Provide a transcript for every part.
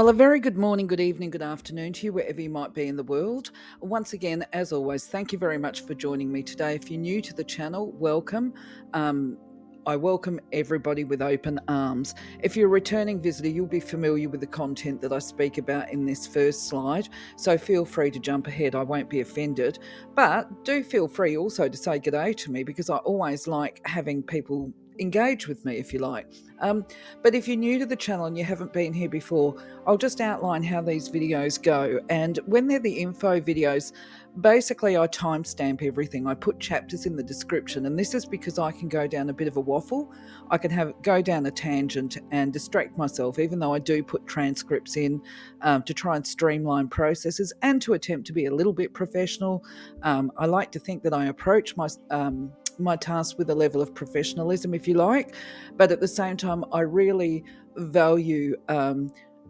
Well, a very good morning, good evening, good afternoon to you, wherever you might be in the world. Once again, as always, thank you very much for joining me today. If you're new to the channel, welcome. I welcome everybody with open arms. If you're a returning visitor, you'll be familiar with the content that I speak about in this first slide, so feel free to jump ahead. I won't be offended, but do feel free also to say g'day to me, because I always like having people engage with me, if you like. But if you're new to the channel and you haven't been here before, I'll just outline how these videos go. And when they're the info videos, basically I timestamp everything. I put chapters in the description, and this is because I can go down a bit of a waffle. I can go down a tangent and distract myself, even though I do put transcripts in to try and streamline processes and to attempt to be a little bit professional. I like to think that I approach my task with a level of professionalism, if you like, but at the same time, I really value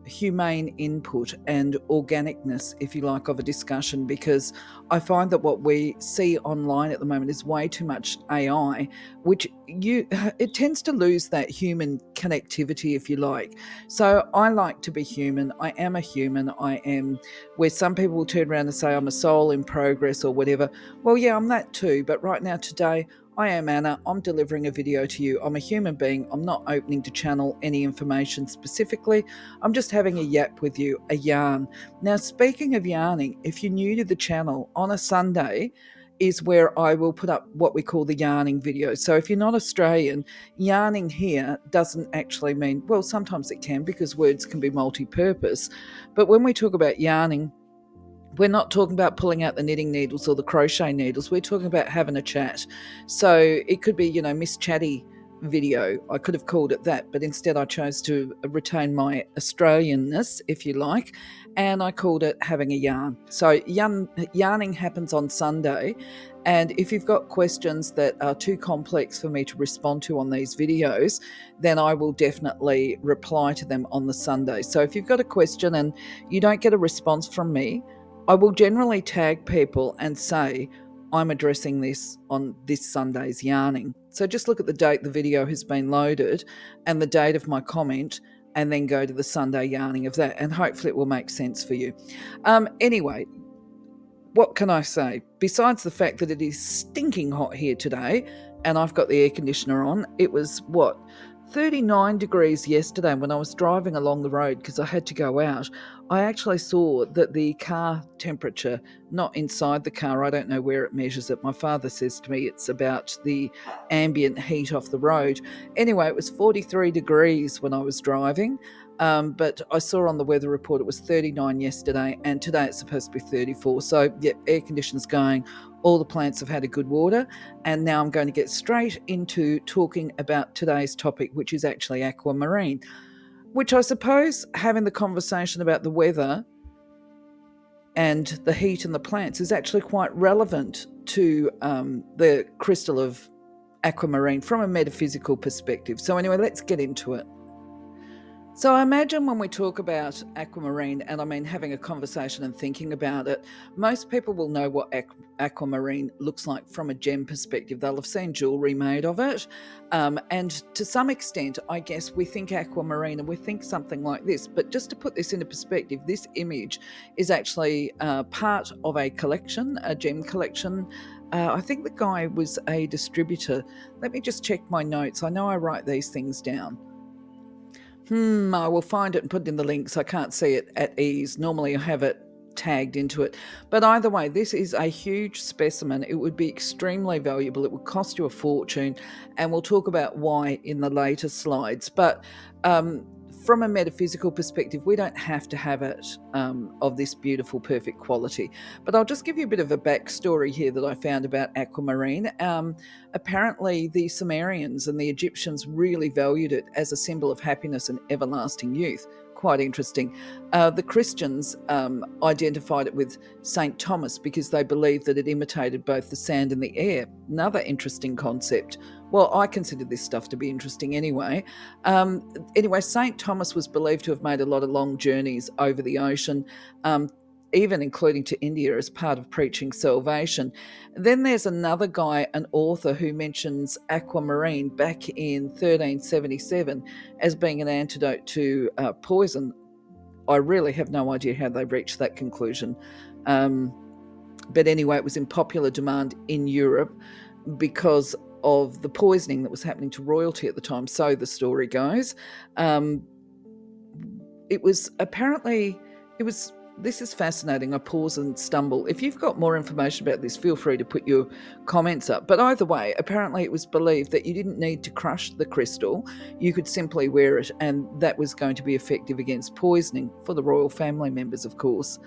humane input and organicness, if you like, of a discussion, because I find that what we see online at the moment is way too much AI, which it tends to lose that human connectivity, if you like. So I like to be human. I am a human. I am, where some people will turn around and say I'm a soul in progress or whatever. Well, yeah, I'm that too. But right now, today, I am Anna. I'm delivering a video to you. I'm a human being. I'm not opening to channel any information specifically. I'm just having a yap with you, a yarn. Now, speaking of yarning, if you're new to the channel, on a Sunday is where I will put up what we call the yarning video. So if you're not Australian, yarning here doesn't actually mean, well, sometimes it can, because words can be multi-purpose. But when we talk about yarning, we're not talking about pulling out the knitting needles or the crochet needles. We're talking about having a chat. So it could be, Miss Chatty video. I could have called it that, but instead I chose to retain my Australianness, if you like, and I called it having a yarn. So yarning happens on Sunday, and if you've got questions that are too complex for me to respond to on these videos, then I will definitely reply to them on the Sunday. So if you've got a question and you don't get a response from me, I will generally tag people and say, I'm addressing this on this Sunday's yarning. So just look at the date the video has been loaded and the date of my comment, and then go to the Sunday yarning of that, and hopefully it will make sense for you. Anyway, what can I say? Besides the fact that it is stinking hot here today, and I've got the air conditioner on, it was 39 degrees yesterday when I was driving along the road because I had to go out. I actually saw that the car temperature, not inside the car, I don't know where it measures it. My father says to me it's about the ambient heat off the road. Anyway, it was 43 degrees when I was driving. But I saw on the weather report it was 39 yesterday, and today it's supposed to be 34. So, yeah, air conditioner's going. All the plants have had a good water, and now I'm going to get straight into talking about today's topic, which is actually aquamarine, which I suppose having the conversation about the weather and the heat and the plants is actually quite relevant to the crystal of aquamarine from a metaphysical perspective. So anyway, let's get into it. So I imagine when we talk about aquamarine, and I mean having a conversation and thinking about it, most people will know what aquamarine looks like from a gem perspective. They'll have seen jewellery made of it. And to some extent, I guess we think aquamarine and we think something like this. But just to put this into perspective, this image is actually part of a collection, a gem collection. I think the guy was a distributor. Let me just check my notes. I know I write these things down. I will find it and put it in the links. I can't see it at ease. Normally I have it tagged into it. But either way, this is a huge specimen. It would be extremely valuable. It would cost you a fortune, and we'll talk about why in the later slides. But from a metaphysical perspective, we don't have to have it of this beautiful, perfect quality. But I'll just give you a bit of a backstory here that I found about aquamarine. Apparently, the Sumerians and the Egyptians really valued it as a symbol of happiness and everlasting youth. Quite interesting. The Christians identified it with St. Thomas because they believed that it imitated both the sand and the air. Another interesting concept. Well, I consider this stuff to be interesting anyway. Anyway, St. Thomas was believed to have made a lot of long journeys over the ocean, even including to India as part of preaching salvation. Then there's another guy, an author, who mentions aquamarine back in 1377 as being an antidote to poison. I really have no idea how they reached that conclusion. But anyway, it was in popular demand in Europe because of the poisoning that was happening to royalty at the time. So the story goes. It was apparently, this is fascinating. I pause and stumble. If you've got more information about this, feel free to put your comments up. But either way, apparently it was believed that you didn't need to crush the crystal. You could simply wear it, and that was going to be effective against poisoning for the royal family members, of course.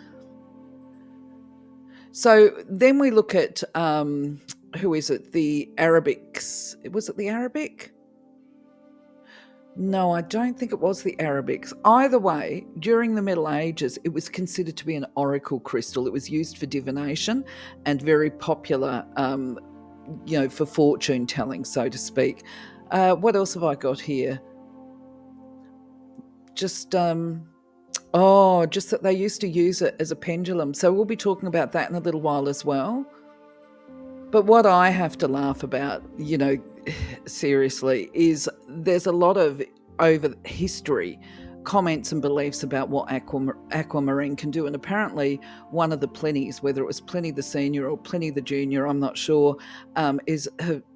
So then we look at, who is it? The Arabics. Was it the Arabic? No, I don't think it was the Arabics. Either way, during the Middle Ages, it was considered to be an oracle crystal. It was used for divination and very popular, for fortune telling, so to speak. What else have I got here? Just that they used to use it as a pendulum. So we'll be talking about that in a little while as well. But what I have to laugh about, seriously, is there's a lot of over history comments and beliefs about what aquamarine can do. And apparently one of the Plinies, whether it was Pliny the Senior or Pliny the Junior, I'm not sure, is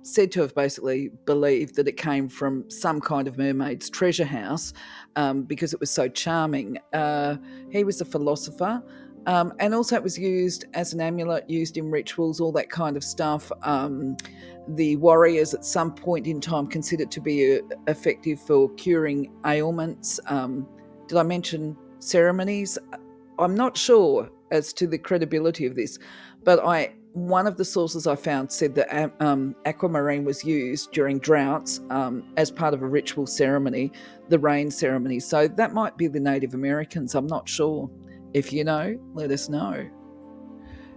said to have basically believed that it came from some kind of mermaid's treasure house because it was so charming. He was a philosopher. And also it was used as an amulet, used in rituals, all that kind of stuff. The warriors at some point in time considered to be effective for curing ailments. Did I mention ceremonies? I'm not sure as to the credibility of this, but one of the sources I found said that aquamarine was used during droughts as part of a ritual ceremony, the rain ceremony. So that might be the Native Americans. I'm not sure. If you know, let us know.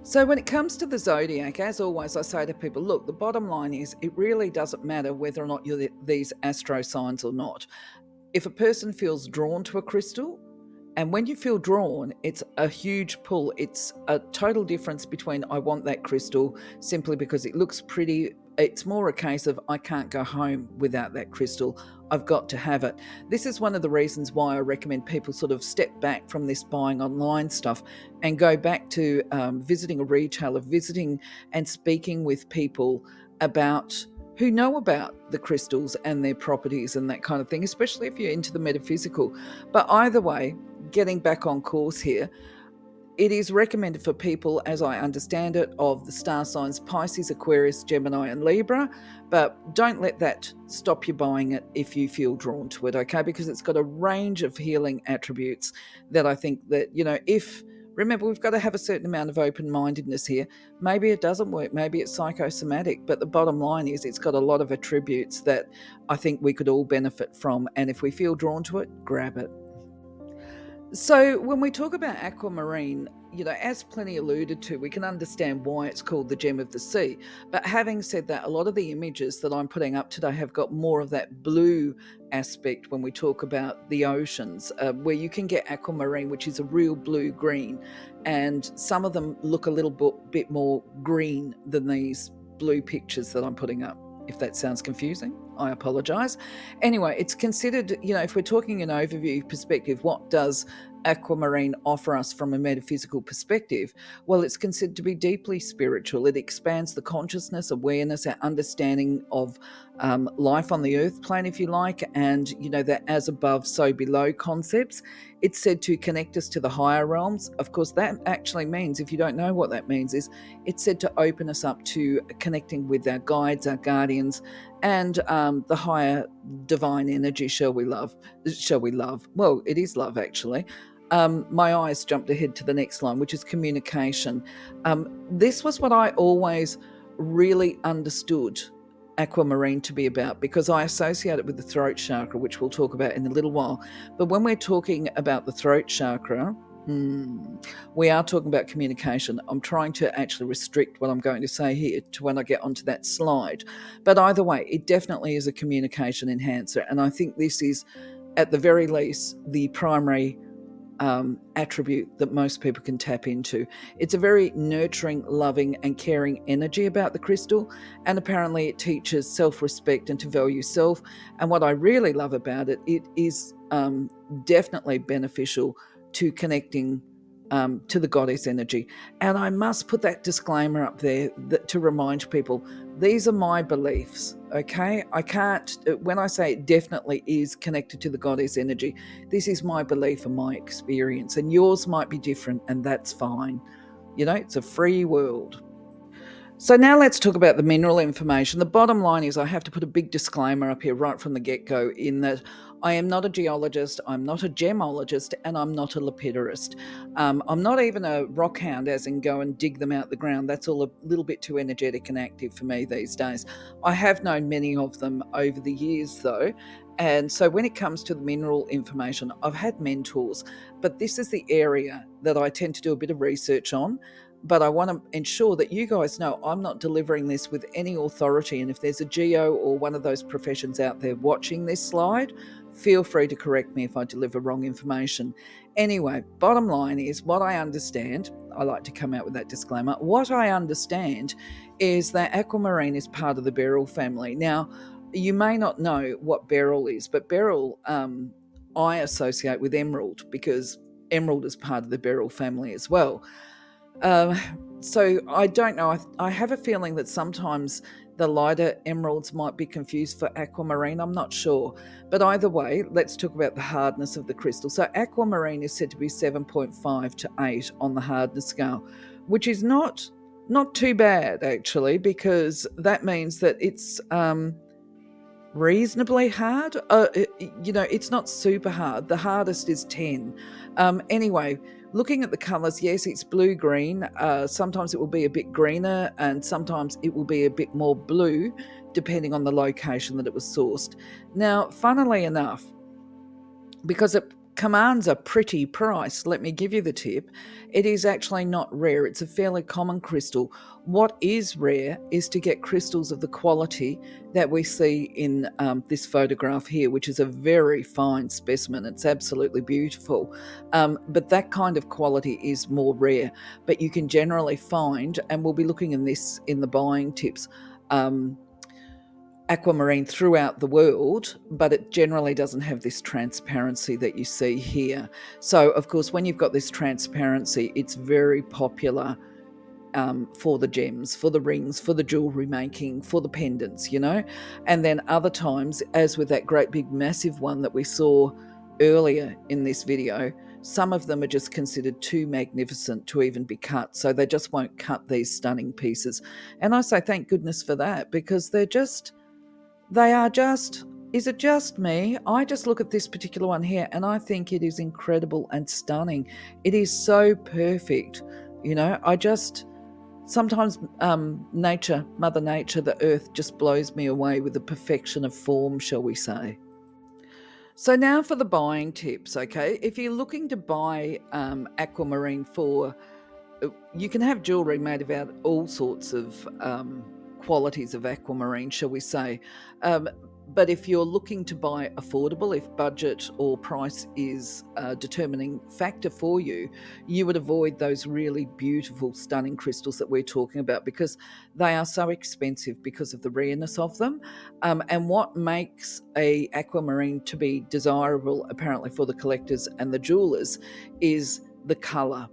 So when it comes to the Zodiac, as always, I say to people, look, the bottom line is it really doesn't matter whether or not you're these astro signs or not. If a person feels drawn to a crystal, and when you feel drawn, it's a huge pull. It's a total difference between I want that crystal simply because it looks pretty. It's more a case of I can't go home without that crystal. I've got to have it. This is one of the reasons why I recommend people sort of step back from this buying online stuff and go back to visiting a retailer, visiting and speaking with people about who know about the crystals and their properties and that kind of thing, especially if you're into the metaphysical. But either way, getting back on course here, it is recommended for people, as I understand it, of the star signs Pisces, Aquarius, Gemini, and Libra. But don't let that stop you buying it if you feel drawn to it, okay? Because it's got a range of healing attributes that I think that, remember, we've got to have a certain amount of open-mindedness here. Maybe it doesn't work. Maybe it's psychosomatic. But the bottom line is it's got a lot of attributes that I think we could all benefit from. And if we feel drawn to it, grab it. So when we talk about aquamarine, as Pliny alluded to, we can understand why it's called the gem of the sea. But having said that, a lot of the images that I'm putting up today have got more of that blue aspect when we talk about the oceans, where you can get aquamarine, which is a real blue-green. And some of them look a little bit more green than these blue pictures that I'm putting up. If that sounds confusing, I apologise. Anyway, it's considered, if we're talking an overview perspective, what does aquamarine offer us from a metaphysical perspective? Well, it's considered to be deeply spiritual. It expands the consciousness, awareness, our understanding of life on the earth plane, if you like, and, that as above, so below concepts. It's said to connect us to the higher realms. Of course, that actually means, if you don't know what that means, is it's said to open us up to connecting with our guides, our guardians, and the higher divine energy, shall we love? Well, it is love, actually. My eyes jumped ahead to the next line, which is communication. This was what I always really understood aquamarine to be about, because I associate it with the throat chakra, which we'll talk about in a little while. But when we're talking about the throat chakra, we are talking about communication. I'm trying to actually restrict what I'm going to say here to when I get onto that slide. But either way, it definitely is a communication enhancer. And I think this is, at the very least, the primary attribute that most people can tap into. It's a very nurturing, loving, and caring energy about the crystal, and apparently it teaches self-respect and to value self. And what I really love about it, it is definitely beneficial to connecting to the goddess energy. And I must put that disclaimer up there to remind people, these are my beliefs, okay? I can't, when I say it definitely is connected to the goddess energy, this is my belief and my experience, and yours might be different, and that's fine. It's a free world. So now let's talk about the mineral information. The bottom line is I have to put a big disclaimer up here right from the get-go, in that I am not a geologist, I'm not a gemologist, and I'm not a lapidarist. I'm not even a rock hound, as in go and dig them out the ground. That's all a little bit too energetic and active for me these days. I have known many of them over the years though. And so when it comes to the mineral information, I've had mentors, but this is the area that I tend to do a bit of research on. But I want to ensure that you guys know I'm not delivering this with any authority. And if there's a geo or one of those professions out there watching this slide, feel free to correct me if I deliver wrong information. Anyway, bottom line is what I understand. I like to come out with that disclaimer. What I understand is that aquamarine is part of the beryl family. Now, you may not know what beryl is, but beryl I associate with emerald, because emerald is part of the beryl family as well. So I don't know. I have a feeling that sometimes the lighter emeralds might be confused for aquamarine. I'm not sure. But either way, let's talk about the hardness of the crystal. So aquamarine is said to be 7.5 to 8 on the hardness scale, which is not too bad, actually, because that means that it's reasonably hard. It's not super hard. The hardest is 10. Anyway, looking at the colours, yes, it's blue-green. Sometimes it will be a bit greener, and sometimes it will be a bit more blue, depending on the location that it was sourced. Now, funnily enough, because it commands a pretty price, let me give you the tip, it is actually not rare. It's a fairly common crystal. What is rare is to get crystals of the quality that we see in this photograph here, which is a very fine specimen. It's absolutely beautiful. But that kind of quality is more rare. But you can generally find, and we'll be looking in this in the buying tips, aquamarine throughout the world, but it generally doesn't have this transparency that you see here. So, of course, when you've got this transparency, it's very popular for the gems, for the rings, for the jewelry making, for the pendants, And then other times, as with that great big massive one that we saw earlier in this video, some of them are just considered too magnificent to even be cut, so they just won't cut these stunning pieces. And I say thank goodness for that, because is it just me? I just look at this particular one here and I think it is incredible and stunning. It is so perfect. Sometimes nature, Mother Nature, the earth just blows me away with the perfection of form, shall we say. So now for the buying tips, okay? If you're looking to buy aquamarine you can have jewellery made about all sorts of qualities of aquamarine, shall we say. But if you're looking to buy affordable, if budget or price is a determining factor for you, you would avoid those really beautiful, stunning crystals that we're talking about, because they are so expensive because of the rareness of them. And what makes a aquamarine to be desirable, apparently, for the collectors and the jewelers is the colour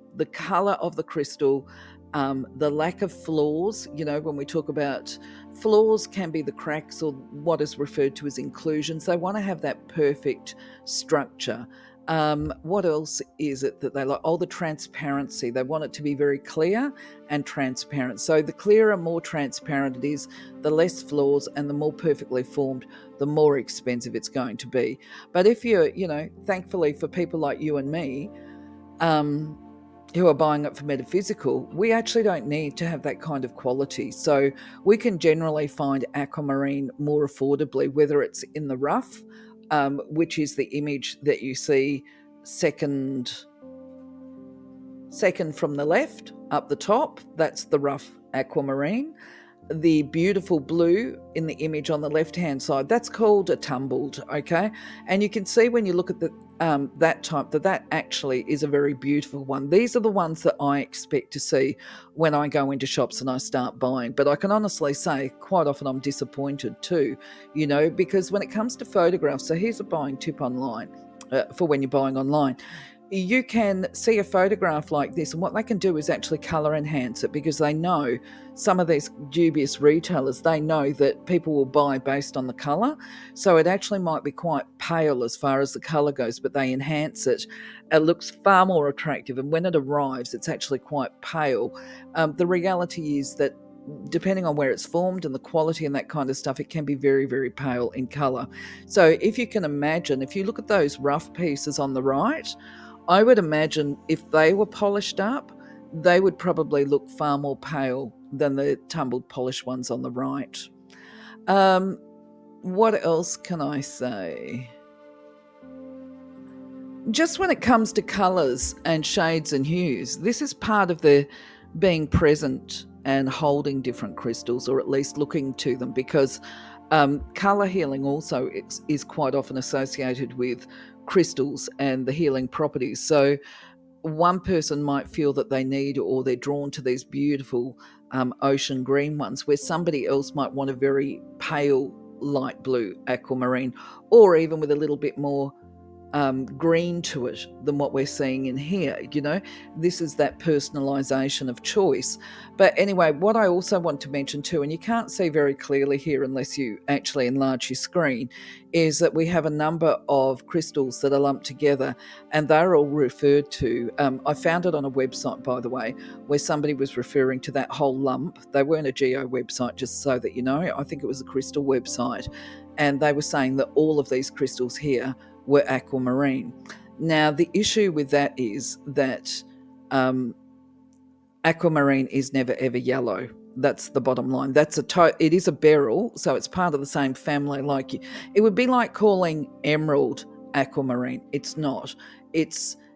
of the crystal, the lack of flaws. When we talk about flaws, can be the cracks or what is referred to as inclusions. They want to have that perfect structure. What else is it that they like? The transparency. They want it to be very clear and transparent. So the clearer, more transparent it is, the less flaws and the more perfectly formed, the more expensive it's going to be. But if you're, thankfully for people like you and me, who are buying it for Metaphysical, we actually don't need to have that kind of quality. So we can generally find aquamarine more affordably, whether it's in the rough, which is the image that you see second from the left up the top. That's the rough aquamarine. The beautiful blue in the image on the left-hand side, that's called a tumbled, okay? And you can see when you look at that type, that actually is a very beautiful one. These are the ones that I expect to see when I go into shops and I start buying. But I can honestly say quite often I'm disappointed too, because when it comes to photographs, so here's a buying tip online for when you're buying online. you can see a photograph like this, and what they can do is actually colour enhance it, because they know, some of these dubious retailers, they know that people will buy based on the colour. So it actually might be quite pale as far as the colour goes, but they enhance it. It looks far more attractive, and when it arrives, it's actually quite pale. The reality is that depending on where it's formed and the quality and that kind of stuff, it can be very, very pale in colour. So if you can imagine, if you look at those rough pieces on the right, I would imagine if they were polished up, they would probably look far more pale than the tumbled polished ones on the right. What else can I say? Just when it comes to colours and shades and hues, this is part of the being present and holding different crystals, or at least looking to them, because colour healing also is quite often associated with crystals and the healing properties. So one person might feel that they need, or they're drawn to these beautiful ocean green ones, where somebody else might want a very pale light blue aquamarine, or even with a little bit more green to it than what we're seeing in here. This is that personalization of choice. But anyway, what I also want to mention too, and you can't see very clearly here unless you actually enlarge your screen, is that we have a number of crystals that are lumped together, and they're all referred to. I found it on a website, by the way, where somebody was referring to that whole lump. They weren't a geo website, just so that you know. I think it was a crystal website, and they were saying that all of these crystals here were aquamarine. Now, the issue with that is that aquamarine is never ever yellow. That's the bottom line. It is a beryl, so it's part of the same family. It would be like calling emerald aquamarine. It's not.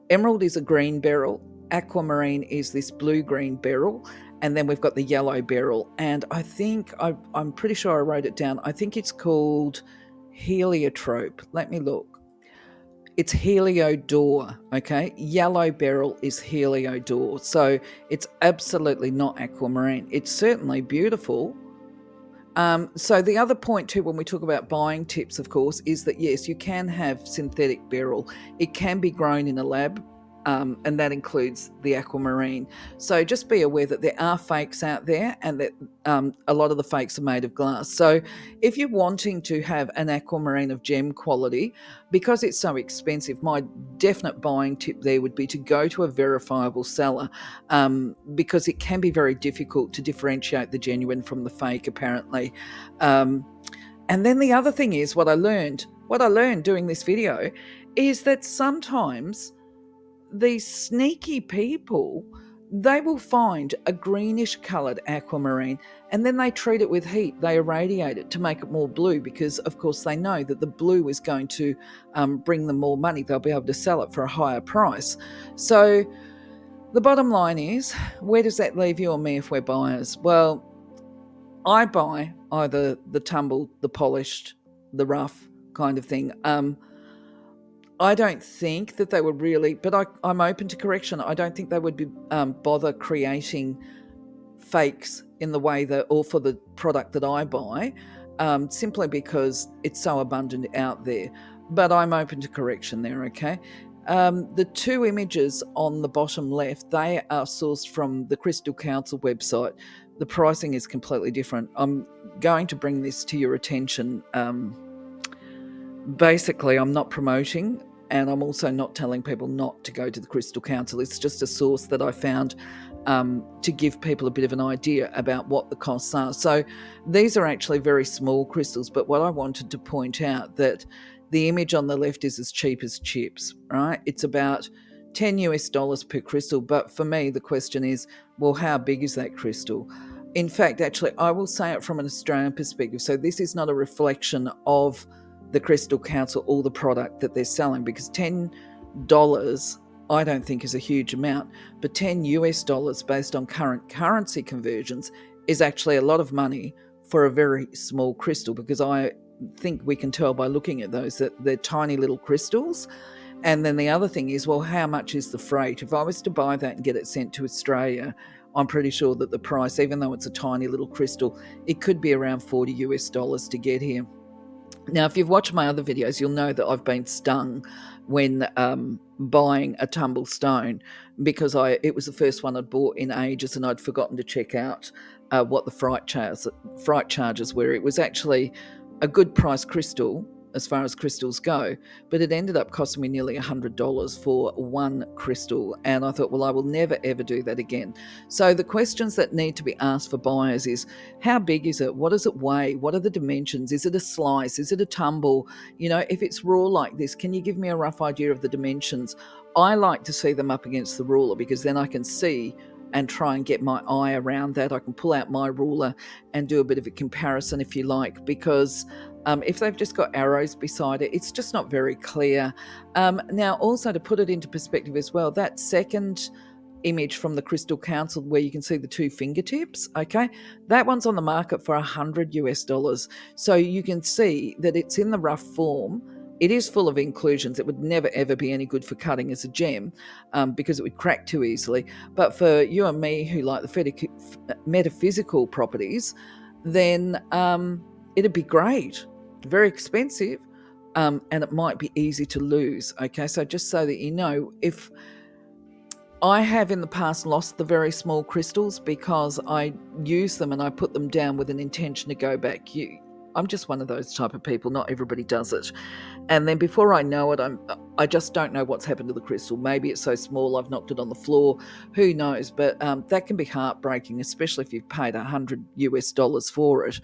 Emerald is a green beryl. Aquamarine is this blue-green beryl. And then we've got the yellow beryl. And I think, I'm pretty sure I wrote it down. I think it's called heliotrope. Let me look. It's heliodor, okay? Yellow beryl is heliodor. So it's absolutely not aquamarine. It's certainly beautiful. So the other point too, when we talk about buying tips, of course, is that yes, you can have synthetic beryl. It can be grown in a lab. And that includes the aquamarine. So just be aware that there are fakes out there, and that a lot of the fakes are made of glass. So if you're wanting to have an aquamarine of gem quality, because it's so expensive, my definite buying tip there would be to go to a verifiable seller, because it can be very difficult to differentiate the genuine from the fake, apparently. And then the other thing is, what I learned doing this video is that sometimes these sneaky people, they will find a greenish coloured aquamarine, and then they treat it with heat. They irradiate it to make it more blue, because of course they know that the blue is going to bring them more money. They'll be able to sell it for a higher price. So the bottom line is, where does that leave you or me if we're buyers? Well, I buy either the tumbled, the polished, the rough kind of thing. I don't think that they would really, but I'm open to correction. I don't think they would be bother creating fakes in the way that, or for the product that I buy, simply because it's so abundant out there. But I'm open to correction there, okay? The two images on the bottom left, they are sourced from the Crystal Council website. The pricing is completely different. I'm going to bring this to your attention. Basically, I'm not promoting, and I'm also not telling people not to go to the Crystal Council. It's just a source that I found to give people a bit of an idea about what the costs are. So these are actually very small crystals, but what I wanted to point out, that the image on the left is as cheap as chips, right? It's about $10 per crystal. But for me, the question is, well, how big is that crystal? In fact, actually, I will say it from an Australian perspective. So this is not a reflection of the Crystal Council or the product that they're selling, because $10 I don't think is a huge amount, but $10 based on current currency conversions is actually a lot of money for a very small crystal, because I think we can tell by looking at those that they're tiny little crystals. And then the other thing is, well, how much is the freight? If I was to buy that and get it sent to Australia, I'm pretty sure that the price, even though it's a tiny little crystal, it could be around $40 to get here. Now, if you've watched my other videos, you'll know that I've been stung when buying a tumble stone, because it was the first one I'd bought in ages, and I'd forgotten to check out what the freight charges were. It was actually a good price crystal as far as crystals go, but it ended up costing me nearly $100 for one crystal. And I thought, well, I will never, ever do that again. So the questions that need to be asked for buyers is, how big is it? What does it weigh? What are the dimensions? Is it a slice? Is it a tumble? You know, if it's raw like this, can you give me a rough idea of the dimensions? I like to see them up against the ruler, because then I can see and try and get my eye around that. I can pull out my ruler and do a bit of a comparison, if you like, because if they've just got arrows beside it, it's just not very clear. Now, also to put it into perspective as well, that second image from the Crystal Council where you can see the two fingertips, okay, that one's on the market for $100. So you can see that it's in the rough form. It is full of inclusions. It would never, ever be any good for cutting as a gem, because it would crack too easily. But for you and me who like the metaphysical properties, then it'd be great. Very expensive, and it might be easy to lose. Okay, so just so that you know, if I have in the past lost the very small crystals because I use them and I put them down with an intention to go back. I'm just one of those type of people. Not everybody does it. And then before I know it, I just don't know what's happened to the crystal. Maybe it's so small I've knocked it on the floor. Who knows? But that can be heartbreaking, especially if you've paid $100 for it.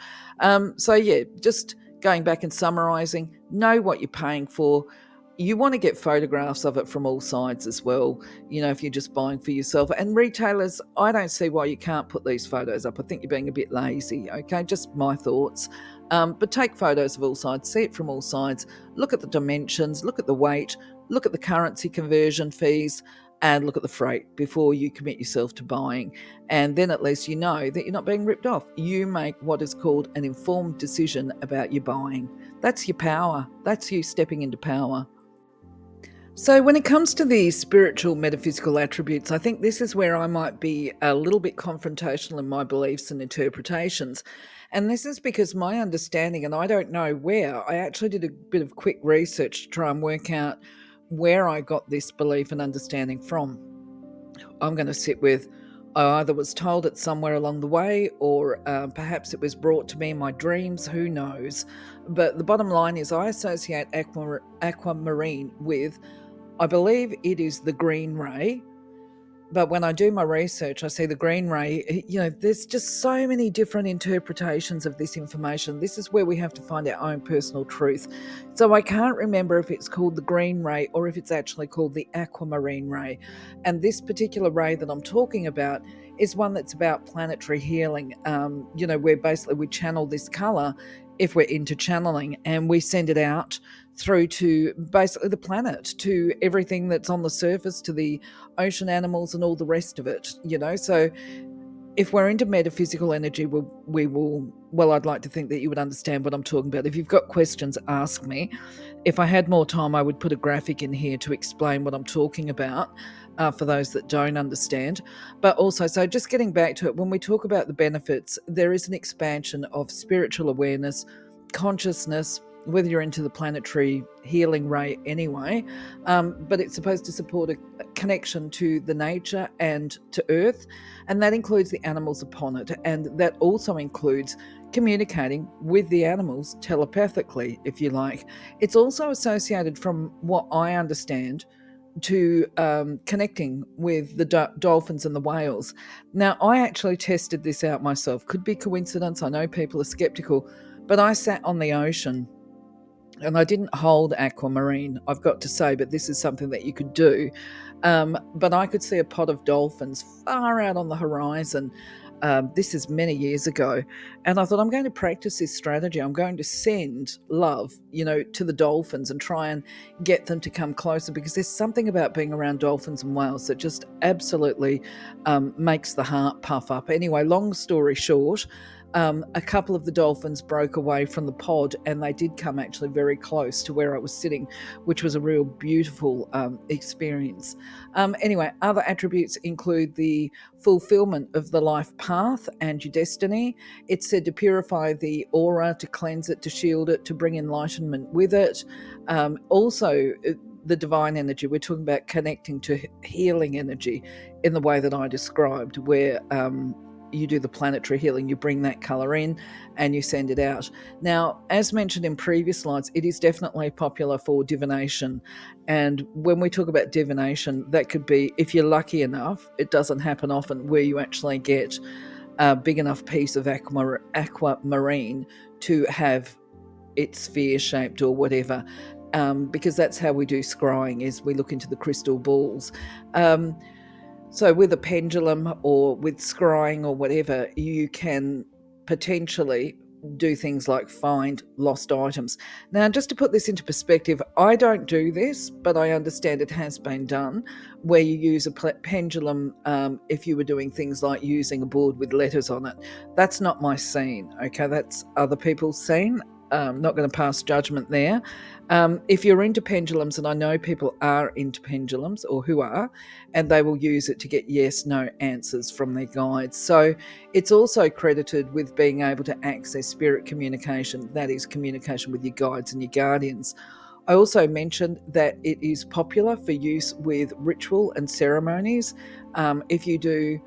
So yeah, just going back and summarizing, know what you're paying for. You want to get photographs of it from all sides as well, you know, if you're just buying for yourself. And retailers, I don't see why you can't put these photos up. I think you're being a bit lazy, okay? Just my thoughts. But take photos of all sides, see it from all sides, look at the dimensions, look at the weight, look at the currency conversion fees, and look at the freight before you commit yourself to buying. And then at least you know that you're not being ripped off. You make what is called an informed decision about your buying. That's your power. That's you stepping into power. So when it comes to the spiritual metaphysical attributes, I think this is where I might be a little bit confrontational in my beliefs and interpretations. And this is because my understanding, and I don't know where, I actually did a bit of quick research to try and work out where I got this belief and understanding from. I'm going to sit with, I either was told it somewhere along the way, or perhaps it was brought to me in my dreams, who knows. But the bottom line is I associate aquamarine with, I believe it is the green ray. But when I do my research, I see the green ray, you know, there's just so many different interpretations of this information. This is where we have to find our own personal truth. So I can't remember if it's called the green ray or if it's actually called the aquamarine ray. And this particular ray that I'm talking about is one that's about planetary healing, you know, where basically we channel this color if we're into channeling, and we send it out through to basically the planet, to everything that's on the surface, to the ocean animals and all the rest of it, you know. So if we're into metaphysical energy, we will, well, I'd like to think that you would understand what I'm talking about. If you've got questions, ask me. If I had more time, I would put a graphic in here to explain what I'm talking about, for those that don't understand. But also, so just getting back to it, when we talk about the benefits, there is an expansion of spiritual awareness, consciousness, whether you're into the planetary healing ray anyway, but it's supposed to support a connection to the nature and to earth, and that includes the animals upon it, and that also includes communicating with the animals telepathically, if you like. It's also associated, from what I understand, to connecting with the dolphins and the whales. Now, I actually tested this out myself. Could be coincidence. I know people are skeptical, but I sat on the ocean and I didn't hold aquamarine, I've got to say, but this is something that you could do. But I could see a pod of dolphins far out on the horizon. This is many years ago. And I thought, I'm going to practice this strategy. I'm going to send love, you know, to the dolphins and try and get them to come closer, because there's something about being around dolphins and whales that just absolutely makes the heart puff up. Anyway, long story short, A couple of the dolphins broke away from the pod, and they did come actually very close to where I was sitting, which was a real beautiful experience. Anyway, other attributes include the fulfillment of the life path and your destiny. It's said to purify the aura, to cleanse it, to shield it, to bring enlightenment with it. Also, the divine energy, we're talking about connecting to healing energy in the way that I described, where you do the planetary healing, you bring that color in and you send it out. Now, as mentioned in previous slides, it is definitely popular for divination. And when we talk about divination, that could be, if you're lucky enough, it doesn't happen often, where you actually get a big enough piece of aquamarine to have it sphere shaped or whatever. Because that's how we do scrying, is we look into the crystal balls. So with a pendulum or with scrying or whatever, you can potentially do things like find lost items. Now, just to put this into perspective, I don't do this, but I understand it has been done, where you use a pendulum if you were doing things like using a board with letters on it. That's not my scene, okay? That's other people's scene. Not going to pass judgment there. If you're into pendulums, and I know people are into pendulums, or who are, and they will use it to get yes, no answers from their guides. So it's also credited with being able to access spirit communication, that is communication with your guides and your guardians. I also mentioned that it is popular for use with ritual and ceremonies. If you do,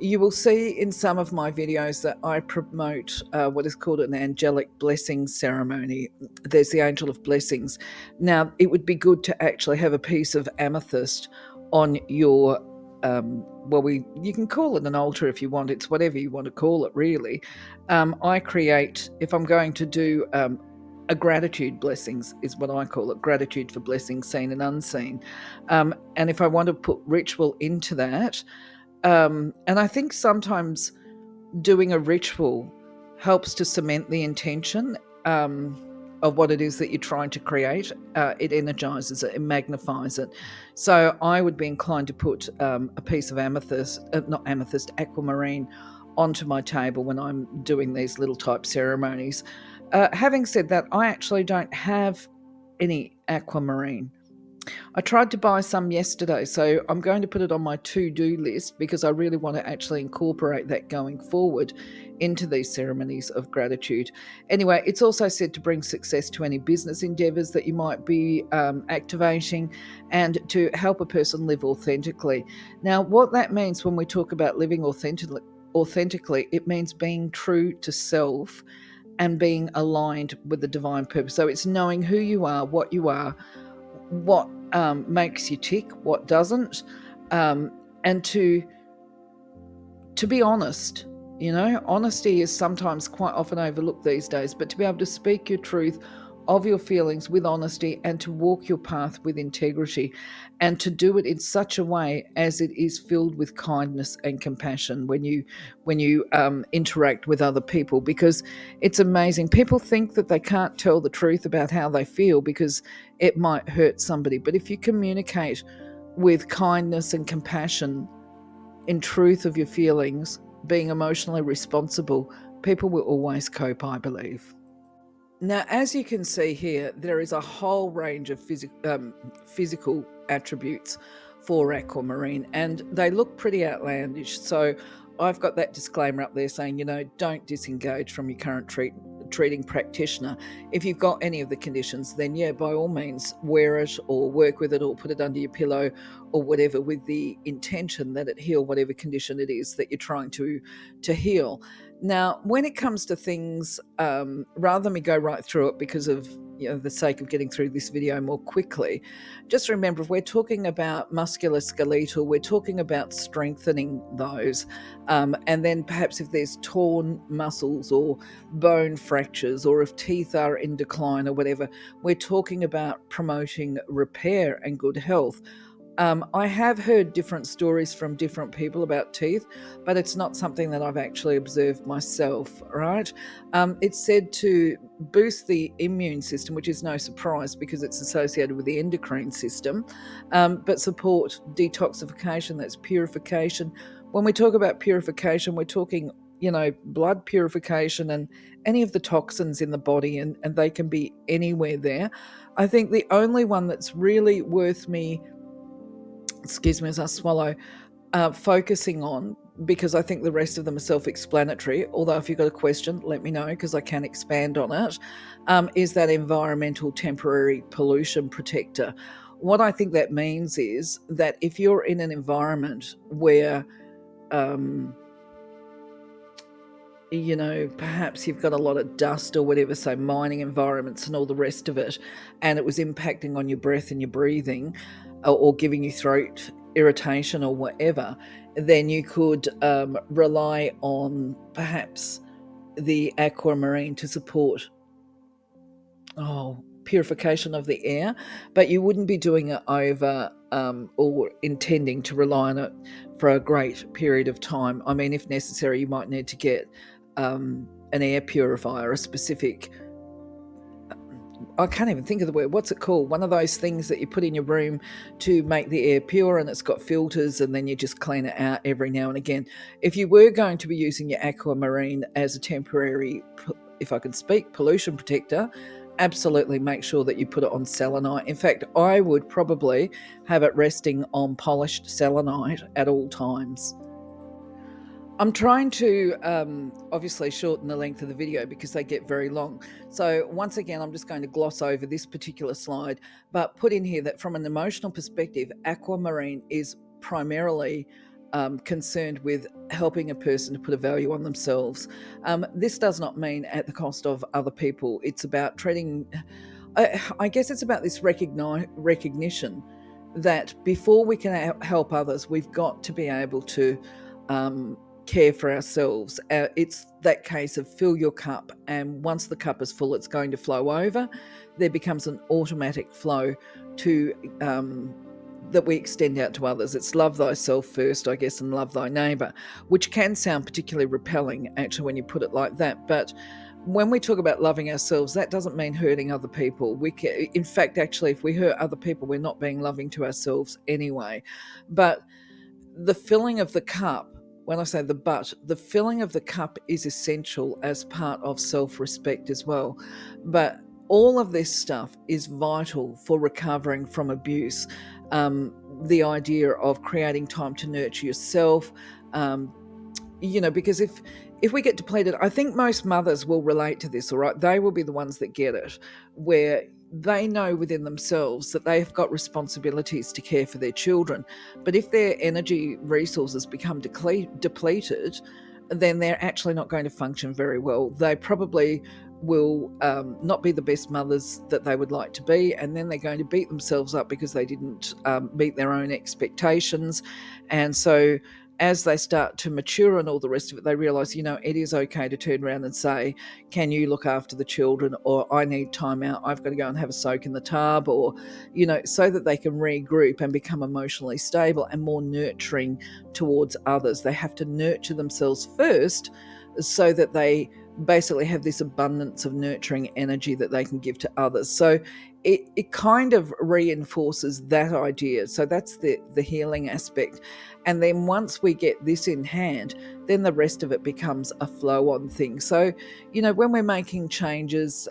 you will see in some of my videos that I promote what is called an angelic blessing ceremony. There's the angel of blessings. Now, it would be good to actually have a piece of amethyst on your, you can call it an altar if you want. It's whatever you want to call it, really. I create, if I'm going to do a gratitude blessings is what I call it, gratitude for blessings seen and unseen. And if I want to put ritual into that, and I think sometimes doing a ritual helps to cement the intention of what it is that you're trying to create. It energizes it, it magnifies it. So I would be inclined to put a piece of aquamarine onto my table when I'm doing these little type ceremonies. Having said that, I actually don't have any aquamarine. I tried to buy some yesterday, so I'm going to put it on my to-do list because I really want to actually incorporate that going forward into these ceremonies of gratitude. Anyway, it's also said to bring success to any business endeavors that you might be activating, and to help a person live authentically. Now, what that means when we talk about living authentically, it means being true to self and being aligned with the divine purpose. So it's knowing who you are, what makes you tick, what doesn't, and to be honest. Honesty is sometimes quite often overlooked these days, but to be able to speak your truth of your feelings with honesty, and to walk your path with integrity, and to do it in such a way as it is filled with kindness and compassion when you interact with other people. Because it's amazing, people think that they can't tell the truth about how they feel because it might hurt somebody, but if you communicate with kindness and compassion, in truth of your feelings, being emotionally responsible, people will always cope, I believe. Now, as you can see here, there is a whole range of physical attributes for aquamarine, and they look pretty outlandish. So I've got that disclaimer up there saying, don't disengage from your current treating practitioner. If you've got any of the conditions, then yeah, by all means, wear it or work with it or put it under your pillow or whatever, with the intention that it heal whatever condition it is that you're trying to heal. Now, when it comes to things, rather than me go right through it because of the sake of getting through this video more quickly, just remember, if we're talking about musculoskeletal, we're talking about strengthening those. And then perhaps if there's torn muscles or bone fractures, or if teeth are in decline or whatever, we're talking about promoting repair and good health. I have heard different stories from different people about teeth, but it's not something that I've actually observed myself, right? It's said to boost the immune system, which is no surprise because it's associated with the endocrine system, but support detoxification, that's purification. When we talk about purification, we're talking blood purification and any of the toxins in the body, and they can be anywhere there. I think the only one that's really worth me, excuse me as I swallow, focusing on, because I think the rest of them are self-explanatory, although if you've got a question, let me know because I can expand on it, is that environmental temporary pollution protector. What I think that means is that if you're in an environment where perhaps you've got a lot of dust or whatever, so mining environments and all the rest of it, and it was impacting on your breath and your breathing, or giving you throat irritation or whatever, then you could rely on perhaps the aquamarine to support purification of the air, but you wouldn't be doing it over or intending to rely on it for a great period of time. I mean, if necessary, you might need to get an air purifier, a specific, I can't even think of the word, what's it called? One of those things that you put in your room to make the air pure, and it's got filters, and then you just clean it out every now and again. If you were going to be using your aquamarine as a temporary, if I can speak, pollution protector, absolutely make sure that you put it on selenite. In fact, I would probably have it resting on polished selenite at all times. I'm trying to obviously shorten the length of the video because they get very long. So once again, I'm just going to gloss over this particular slide, but put in here that from an emotional perspective, aquamarine is primarily concerned with helping a person to put a value on themselves. This does not mean at the cost of other people. It's about treating, I guess it's about this recognition that before we can help others, we've got to be able to care for ourselves. It's that case of fill your cup, and once the cup is full, it's going to flow over. There becomes an automatic flow to that we extend out to others. It's love thyself first, I guess, and love thy neighbour, which can sound particularly repelling, actually, when you put it like that. But when we talk about loving ourselves, that doesn't mean hurting other people. In fact, actually, if we hurt other people, we're not being loving to ourselves anyway. But the filling of the cup, when I say the filling of the cup is essential as part of self-respect as well. But all of this stuff is vital for recovering from abuse. The idea of creating time to nurture yourself, because if we get depleted, I think most mothers will relate to this, all right? They will be the ones that get it, where they know within themselves that they have got responsibilities to care for their children. But if their energy resources become depleted, then they're actually not going to function very well. They probably will not be the best mothers that they would like to be, and then they're going to beat themselves up because they didn't meet their own expectations. And so as they start to mature and all the rest of it, they realize, it is okay to turn around and say, can you look after the children? Or I need time out. I've got to go and have a soak in the tub, or, so that they can regroup and become emotionally stable and more nurturing towards others. They have to nurture themselves first so that they basically have this abundance of nurturing energy that they can give to others. So it kind of reinforces that idea. So that's the healing aspect. And then once we get this in hand, then the rest of it becomes a flow-on thing. So, when we're making changes,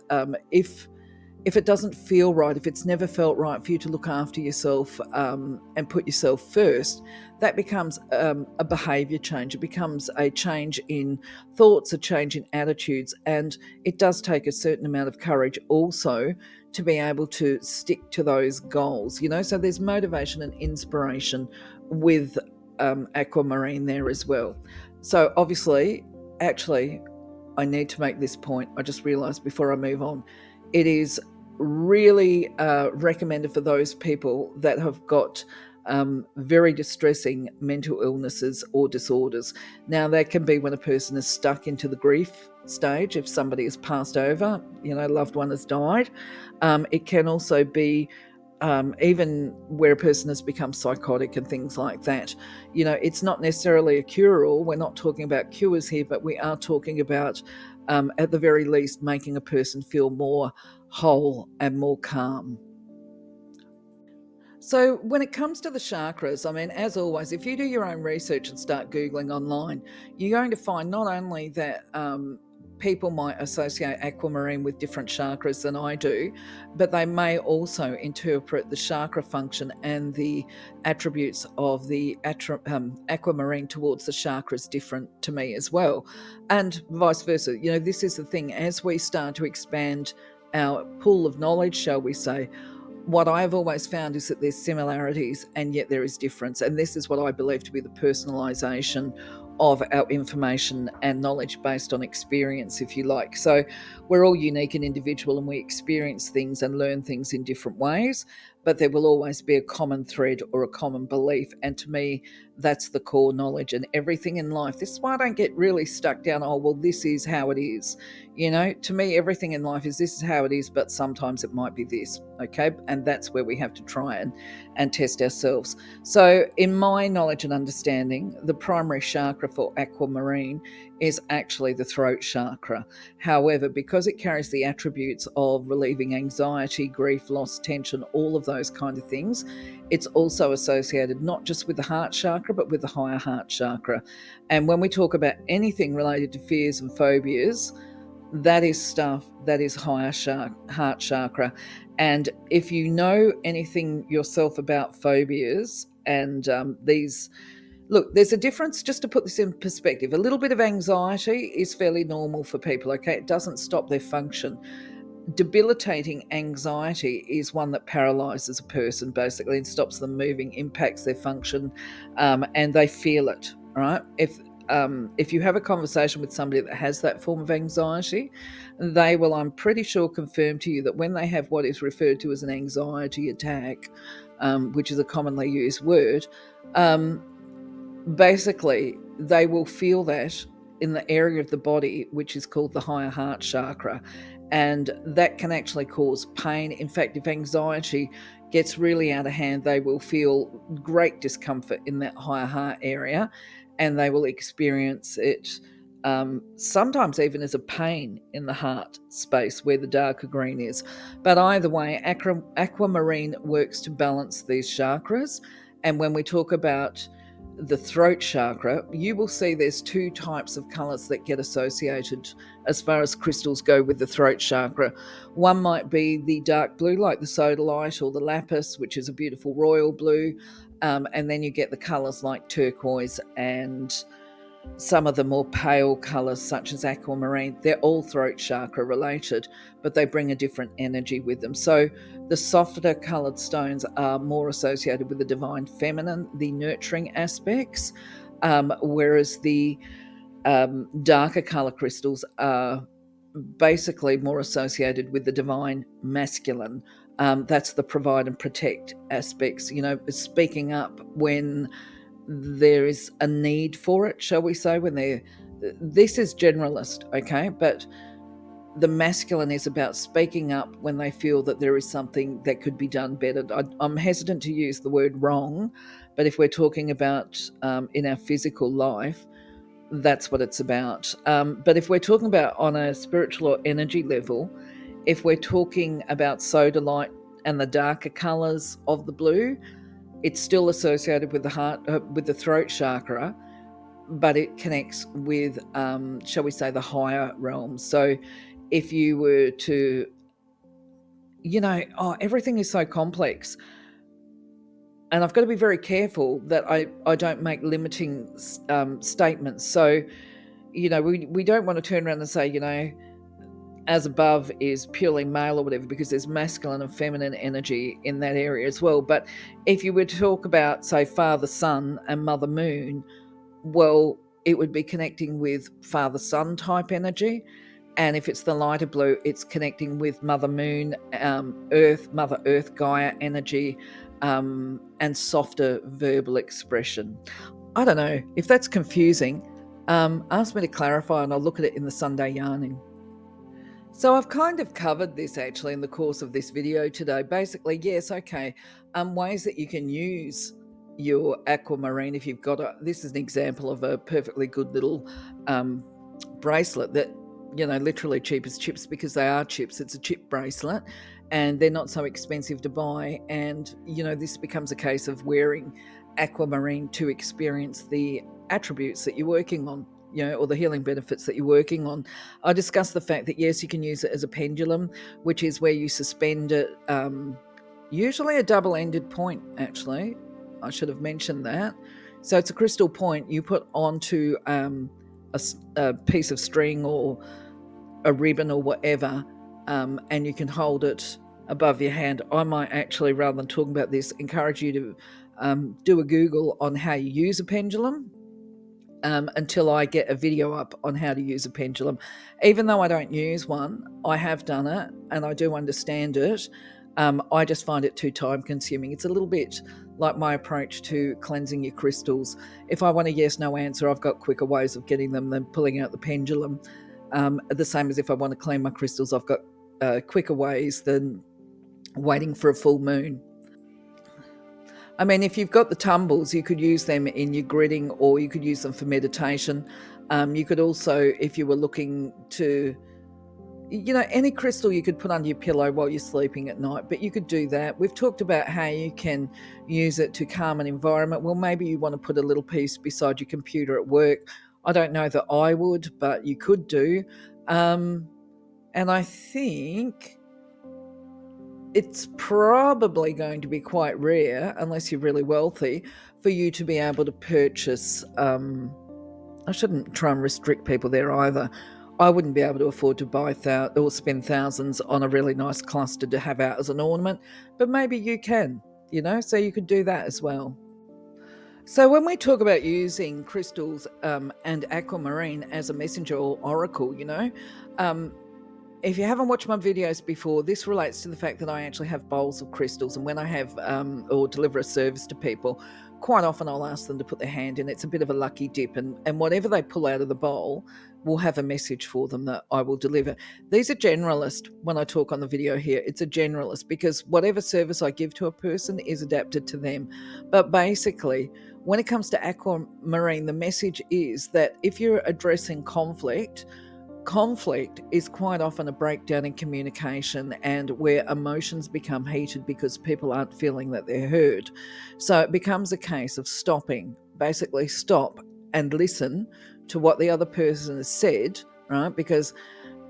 if it doesn't feel right, if it's never felt right for you to look after yourself and put yourself first, that becomes a behaviour change. It becomes a change in thoughts, a change in attitudes, and it does take a certain amount of courage also to be able to stick to those goals. So there's motivation and inspiration with aquamarine there as well. So obviously, actually, I need to make this point. I just realised before I move on, it is really recommended for those people that have got very distressing mental illnesses or disorders. Now, that can be when a person is stuck into the grief stage, if somebody has passed over, loved one has died. It can also be even where a person has become psychotic and things like that. It's not necessarily a cure-all. We're not talking about cures here, but we are talking about, at the very least, making a person feel more whole and more calm. So when it comes to the chakras, I mean, as always, if you do your own research and start Googling online, you're going to find not only that people might associate aquamarine with different chakras than I do, but they may also interpret the chakra function and the attributes of the aquamarine towards the chakras different to me as well, and vice versa. You know, this is the thing, as we start to expand our pool of knowledge, shall we say, what I've always found is that there's similarities and yet there is difference. And this is what I believe to be the personalization of our information and knowledge based on experience, if you like. So we're all unique and individual, and we experience things and learn things in different ways, but there will always be a common thread or a common belief. And to me, that's the core knowledge and everything in life. This is why I don't get really stuck down, oh, well, this is how it is. You know, to me, everything in life is this is how it is, but sometimes it might be this, okay? And that's where we have to try and test ourselves. So in my knowledge and understanding, the primary chakra for aquamarine is actually the throat chakra. However, because it carries the attributes of relieving anxiety, grief, loss, tension, all of those kind of things, it's also associated not just with the heart chakra, but with the higher heart chakra. And when we talk about anything related to fears and phobias, that is stuff that is higher heart chakra. And if you know anything yourself about phobias and these, look, there's a difference, just to put this in perspective. A little bit of anxiety is fairly normal for people, okay? It doesn't stop their function. Debilitating anxiety is one that paralyzes a person basically and stops them moving, impacts their function, and they feel it, right? If you have a conversation with somebody that has that form of anxiety, they will, I'm pretty sure, confirm to you that when they have what is referred to as an anxiety attack, which is a commonly used word, basically they will feel that in the area of the body which is called the higher heart chakra, and that can actually cause pain. In fact, if anxiety gets really out of hand, they will feel great discomfort in that higher heart area, and they will experience it sometimes even as a pain in the heart space where the darker green is. But either way, aquamarine works to balance these chakras. And when we talk about the throat chakra, you will see there's two types of colors that get associated as far as crystals go with the throat chakra. One might be the dark blue, like the sodalite or the lapis, which is a beautiful royal blue. And then you get the colors like turquoise and some of the more pale colors such as aquamarine. They're all throat chakra related, but they bring a different energy with them. So the softer colored stones are more associated with the divine feminine, the nurturing aspects, whereas the darker color crystals are basically more associated with the divine masculine. That's the provide and protect aspects, you know, speaking up when there is a need for it, shall we say, this is generalist, okay, but the masculine is about speaking up when they feel that there is something that could be done better. I'm hesitant to use the word wrong, but if we're talking about in our physical life, that's what it's about. But if we're talking about on a spiritual or energy level, if we're talking about sodalite and the darker colors of the blue, it's still associated with the heart, with the throat chakra, but it connects with, shall we say, the higher realms. So if you were to, you know, everything is so complex. And I've got to be very careful that I don't make limiting statements. So, you know, we don't want to turn around and say, you know, as above is purely male or whatever, because there's masculine and feminine energy in that area as well. But if you were to talk about, say, Father Sun and Mother Moon, well, it would be connecting with Father Sun type energy. And if it's the lighter blue, it's connecting with Mother Moon, Earth, Mother Earth, Gaia energy, and softer verbal expression. I don't know if that's confusing. Ask me to clarify and I'll look at it in the Sunday yarning. So I've kind of covered this actually in the course of this video today. Basically, yes, okay, ways that you can use your aquamarine if you've got this is an example of a perfectly good little bracelet that, you know, literally cheap as chips, because they are chips. It's a chip bracelet, and they're not so expensive to buy. And, this becomes a case of wearing aquamarine to experience the attributes that you're working on, or the healing benefits that you're working on. I discussed the fact that, yes, you can use it as a pendulum, which is where you suspend it, usually a double-ended point, actually. I should have mentioned that. So it's a crystal point you put onto a piece of string or a ribbon or whatever, and you can hold it above your hand. I might actually, rather than talking about this, encourage you to do a Google on how you use a pendulum, until I get a video up on how to use a pendulum. Even though I don't use one, I have done it and I do understand it. I just find it too time consuming. It's a little bit like my approach to cleansing your crystals. If I want a yes, no answer, I've got quicker ways of getting them than pulling out the pendulum. The same as if I want to clean my crystals, I've got quicker ways than waiting for a full moon. I mean, if you've got the tumbles, you could use them in your gridding, or you could use them for meditation. You could also, if you were looking to, any crystal you could put under your pillow while you're sleeping at night, but you could do that. We've talked about how you can use it to calm an environment. Well, maybe you want to put a little piece beside your computer at work. I don't know that I would, but you could do. And I think it's probably going to be quite rare, unless you're really wealthy, for you to be able to purchase. I shouldn't try and restrict people there either. I wouldn't be able to afford to buy or spend thousands on a really nice cluster to have out as an ornament, but maybe you can, so you could do that as well. So when we talk about using crystals and aquamarine as a messenger or oracle, if you haven't watched my videos before, this relates to the fact that I actually have bowls of crystals, and when I have or deliver a service to people, quite often I'll ask them to put their hand in. It's a bit of a lucky dip, and whatever they pull out of the bowl will have a message for them that I will deliver. These are generalist. When I talk on the video here, it's a generalist, because whatever service I give to a person is adapted to them. But basically, when it comes to aquamarine, the message is that if you're addressing conflict is quite often a breakdown in communication, and where emotions become heated because people aren't feeling that they're heard. So it becomes a case of basically stop and listen to what the other person has said, right? Because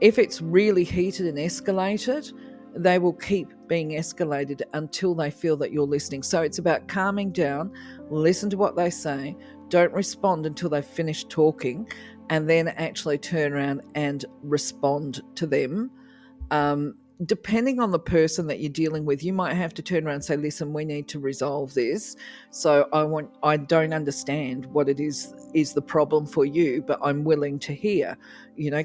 if it's really heated and escalated, they will keep being escalated until they feel that you're listening. So it's about calming down, listen to what they say, don't respond until they've finished talking, and then actually turn around and respond to them. Depending on the person that you're dealing with, you might have to turn around and say, listen, we need to resolve this. So I don't understand what it is the problem for you, but I'm willing to hear.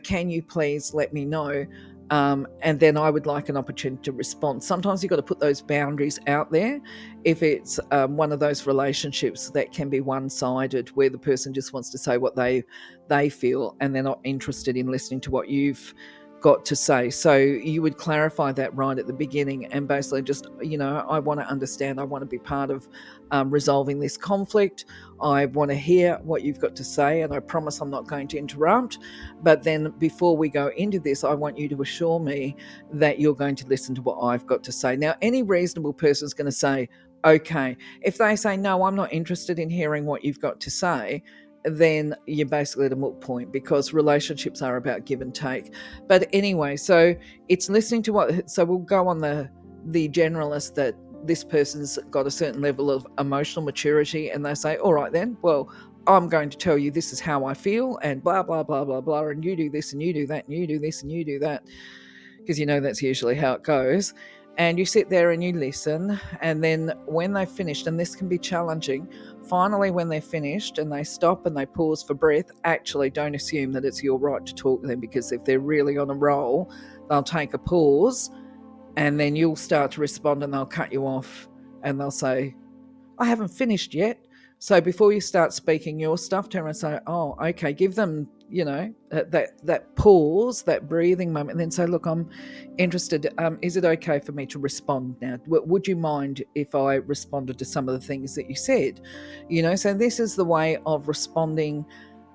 Can you please let me know? And then I would like an opportunity to respond. Sometimes you've got to put those boundaries out there. If it's one of those relationships that can be one-sided, where the person just wants to say what they feel, and they're not interested in listening to what you've got to say. So you would clarify that right at the beginning, and basically just, I want to understand, I want to be part of resolving this conflict. I want to hear what you've got to say, and I promise I'm not going to interrupt. But then before we go into this, I want you to assure me that you're going to listen to what I've got to say. Now, any reasonable person is going to say, okay. If they say, no, I'm not interested in hearing what you've got to say, then you're basically at a moot point, because relationships are about give and take. But anyway, so it's listening to so we'll go on the generalist, that this person's got a certain level of emotional maturity, and they say, all right then, well, I'm going to tell you this is how I feel, and blah, blah, blah, blah, blah, and you do this and you do that and you do this and you do that, because that's usually how it goes. And you sit there and you listen, and then when they've finished, and this can be challenging, finally when they're finished and they stop and they pause for breath, actually don't assume that it's your right to talk to them, because if they're really on a roll, they'll take a pause, and then you'll start to respond and they'll cut you off and they'll say, I haven't finished yet. So before you start speaking your stuff, turn around and say, oh, okay, give them, that pause, that breathing moment, and then say, look, I'm interested. Is it okay for me to respond now? Would you mind if I responded to some of the things that you said? So this is the way of responding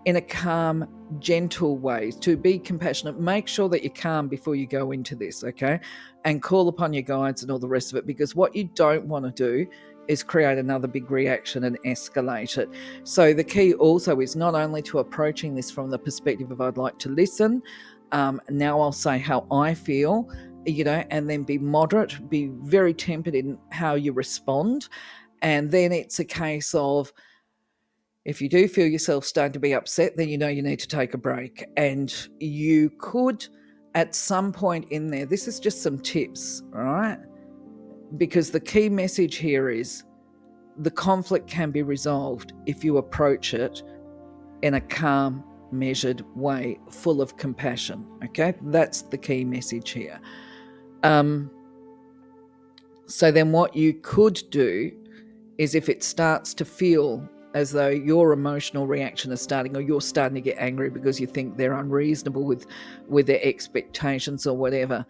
in a calm, gentle way, to be compassionate. Make sure that you're calm before you go into this, okay? And call upon your guides and all the rest of it, because what you don't want to do is create another big reaction and escalate it. So the key also is not only to approaching this from the perspective of I'd like to listen, now I'll say how I feel, and then be moderate, be very tempered in how you respond. And then it's a case of, if you do feel yourself starting to be upset, then you need to take a break. And you could, at some point in there, this is just some tips, all right? Because the key message here is the conflict can be resolved if you approach it in a calm, measured way, full of compassion, okay? That's the key message here. So then what you could do is, if it starts to feel as though your emotional reaction is starting, or you're starting to get angry because you think they're unreasonable with their expectations or whatever,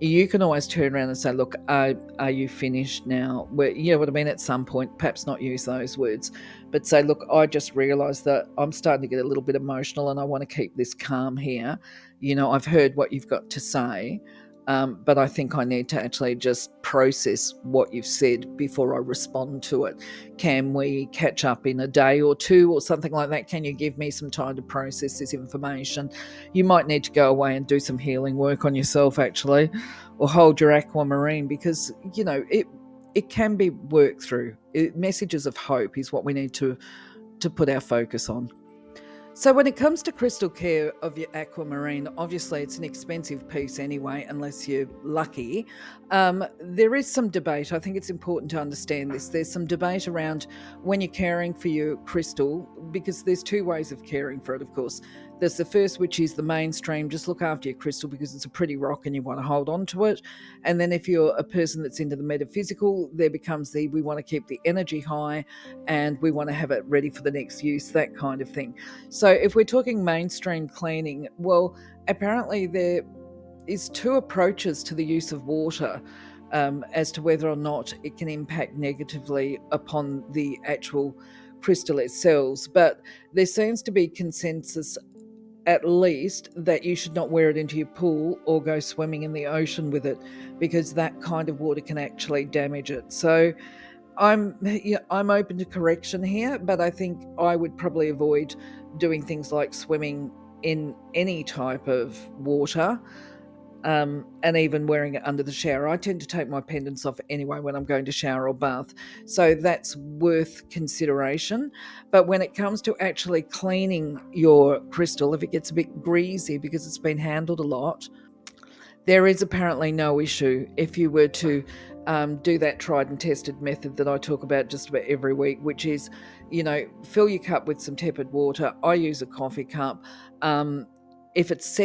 you can always turn around and say, look, are you finished now? You know what I mean? At some point, perhaps not use those words, but say, look, I just realised that I'm starting to get a little bit emotional and I want to keep this calm here. I've heard what you've got to say, but I think I need to actually just process what you've said before I respond to it. Can we catch up in a day or two or something like that? Can you give me some time to process this information? You might need to go away and do some healing work on yourself, actually, or hold your aquamarine, because, it can be worked through. Messages of hope is what we need to put our focus on. So when it comes to crystal care of your aquamarine, obviously it's an expensive piece anyway, unless you're lucky. There is some debate. I think it's important to understand this. There's some debate around when you're caring for your crystal, because there's two ways of caring for it, of course. There's the first, which is the mainstream, just look after your crystal because it's a pretty rock and you want to hold on to it. And then if you're a person that's into the metaphysical, there becomes we want to keep the energy high and we want to have it ready for the next use, that kind of thing. So if we're talking mainstream cleaning, well, apparently there is two approaches to the use of water, as to whether or not it can impact negatively upon the actual crystal itself. But there seems to be consensus, at least, that you should not wear it into your pool or go swimming in the ocean with it, because that kind of water can actually damage it. So I'm open to correction here, but I think I would probably avoid doing things like swimming in any type of water, and even wearing it under the shower. I tend to take my pendants off anyway when I'm going to shower or bath, so that's worth consideration. But when it comes to actually cleaning your crystal, if it gets a bit greasy because it's been handled a lot, there is apparently no issue if you were to do that tried and tested method that I talk about just about every week, which is, fill your cup with some tepid water. I use a coffee cup. If it's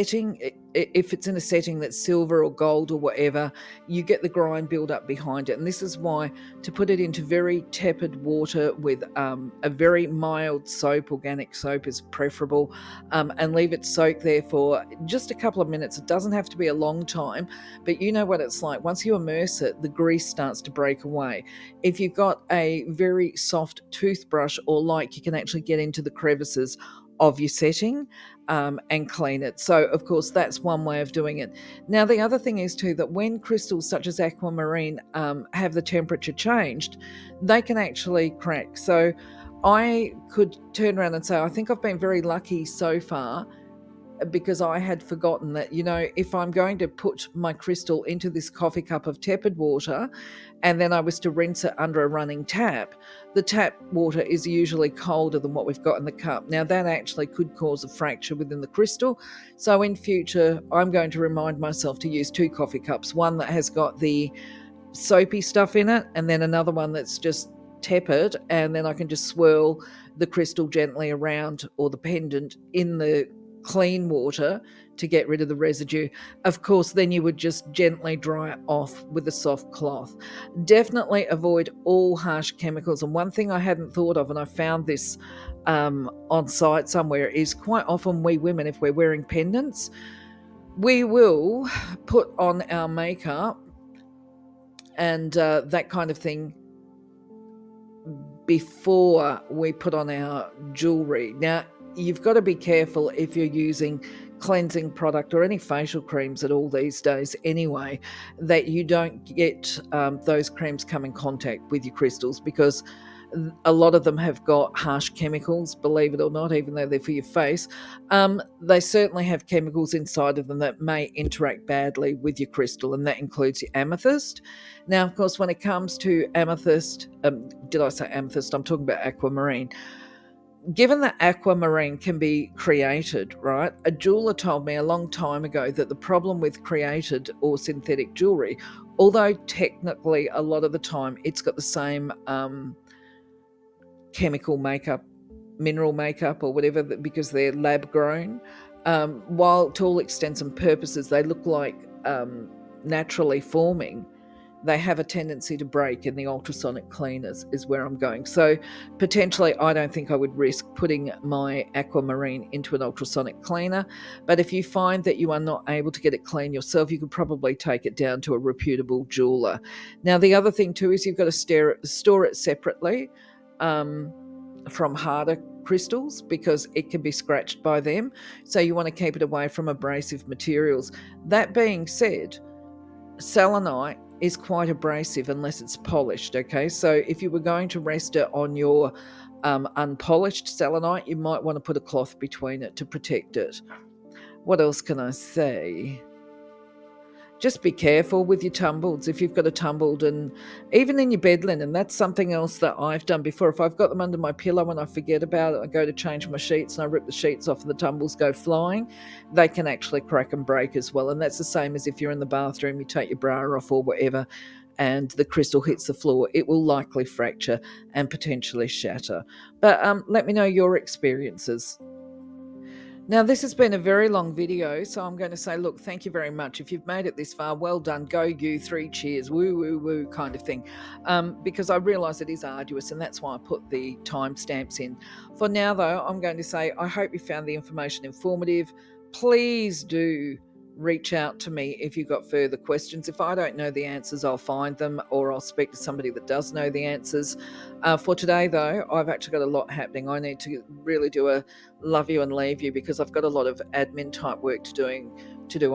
in a setting that's silver or gold or whatever, you get the grind build up behind it. And this is why to put it into very tepid water with a very mild soap, organic soap is preferable, and leave it soak there for just a couple of minutes. It doesn't have to be a long time, but you know what it's like. Once you immerse it, the grease starts to break away. If you've got a very soft toothbrush or you can actually get into the crevices of your setting and clean it. So, of course, that's one way of doing it. Now, the other thing is too that when crystals such as aquamarine have the temperature changed, they can actually crack. So I could turn around and say, I think I've been very lucky so far, because I had forgotten that, if I'm going to put my crystal into this coffee cup of tepid water and then I was to rinse it under a running tap, the tap water is usually colder than what we've got in the cup. Now, that actually could cause a fracture within the crystal. So in future, I'm going to remind myself to use two coffee cups, one that has got the soapy stuff in it and then another one that's just tepid, and then I can just swirl the crystal gently around, or the pendant, in the clean water to get rid of the residue. Of course, then you would just gently dry it off with a soft cloth. Definitely avoid all harsh chemicals. And one thing I hadn't thought of, and I found this on site somewhere, is quite often we women, if we're wearing pendants, we will put on our makeup and that kind of thing before we put on our jewelry. Now, you've got to be careful if you're using cleansing product or any facial creams at all these days anyway, that you don't get those creams come in contact with your crystals, because a lot of them have got harsh chemicals, believe it or not, even though they're for your face. They certainly have chemicals inside of them that may interact badly with your crystal, and that includes your amethyst. Now, of course, when it comes to amethyst, did I say amethyst? I'm talking about aquamarine. Given that aquamarine can be created, right? A jeweler told me a long time ago that the problem with created or synthetic jewelry, although technically a lot of the time it's got the same chemical makeup, mineral makeup, or whatever, because they're lab grown, while to all extents and purposes they look like naturally forming, they have a tendency to break in the ultrasonic cleaners, is where I'm going. So potentially I don't think I would risk putting my aquamarine into an ultrasonic cleaner, but if you find that you are not able to get it clean yourself, you could probably take it down to a reputable jeweler. Now, the other thing too is you've got to store it separately from harder crystals, because it can be scratched by them. So you want to keep it away from abrasive materials. That being said, selenite is quite abrasive unless it's polished, okay? So if you were going to rest it on your unpolished selenite, you might want to put a cloth between it to protect it. What else can I say? Just be careful with your tumbleds. If you've got a tumbled, and even in your bed linen, that's something else that I've done before. If I've got them under my pillow and I forget about it, I go to change my sheets and I rip the sheets off and the tumbleds go flying, they can actually crack and break as well. And that's the same as if you're in the bathroom, you take your bra off or whatever, and the crystal hits the floor, it will likely fracture and potentially shatter. But let me know your experiences. Now, this has been a very long video, so I'm going to say, look, thank you very much. If you've made it this far, well done. Go you, 3 cheers, woo, woo, woo kind of thing. Because I realise it is arduous, and that's why I put the timestamps in. For now, though, I'm going to say I hope you found the information informative. Please do reach out to me if you've got further questions. If I don't know the answers, I'll find them, or I'll speak to somebody that does know the answers. For today, though, I've actually got a lot happening. I need to really do a love you and leave you, because I've got a lot of admin type work to do.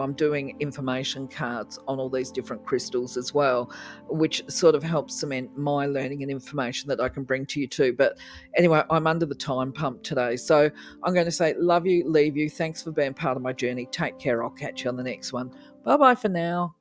I'm doing information cards on all these different crystals as well, which sort of helps cement my learning and information that I can bring to you too. But anyway, I'm under the time pump today. So I'm going to say love you, leave you. Thanks for being part of my journey. Take care. I'll catch you on the next one. Bye-bye for now.